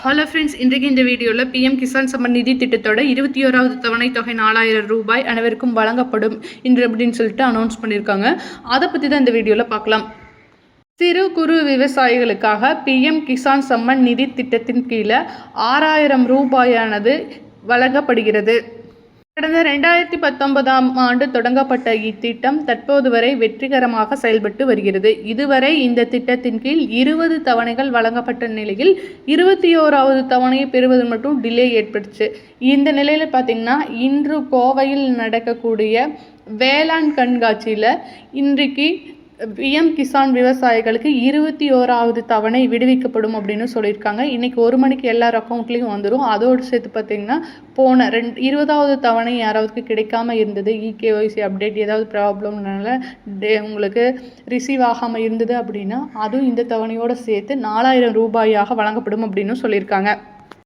Hello friends, இன்றைக்கு இந்த வீடியோவில் பிஎம் கிசான் சம்மன் நிதி திட்டத்தோட 21வது தவணை தொகை 4000 ரூபாய் அனைவருக்கும் வழங்கப்படும் இன்று அப்படின்னு சொல்லிட்டு அனௌன்ஸ் பண்ணியிருக்காங்க. அதை பற்றி தான் இந்த வீடியோவில் பார்க்கலாம். சிறு குறு விவசாயிகளுக்காக பிஎம் கிசான் சம்மன் நிதி திட்டத்தின் கீழே 6000 ரூபாயானது வழங்கப்படுகிறது. கடந்த 2019ஆம் ஆண்டு தொடங்கப்பட்ட இத்திட்டம் தற்போது வரை வெற்றிகரமாக செயல்பட்டு வருகிறது. இதுவரை இந்த திட்டத்தின் கீழ் 20 தவணைகள் வழங்கப்பட்ட நிலையில் 21வது தவணையை பெறுவது மட்டும் டிலே ஏற்பட்டுச்சு. இந்த நிலையில் பார்த்திங்கன்னா இன்று கோவையில் நடக்கக்கூடிய வேளாண் கண்காட்சியில் இன்றைக்கு பிஎம் கிசான் விவசாயிகளுக்கு 21வது தவணை விடுவிக்கப்படும் அப்படின்னு சொல்லியிருக்காங்க. இன்றைக்கி 1 மணிக்கு எல்லார் அக்கௌண்ட்லேயும் வந்துடும். அதோடு சேர்த்து பார்த்திங்கன்னா போன 20வது தவணை யாராவதுக்கு கிடைக்காம இருந்தது, இகேஒய்சி அப்டேட் ஏதாவது ப்ராப்ளம்னால உங்களுக்கு ரிசீவ் ஆகாமல் இருந்தது அப்படின்னா அதுவும் இந்த தவணையோடு சேர்த்து 4000 ரூபாயாக வழங்கப்படும் அப்படின்னு சொல்லியிருக்காங்க.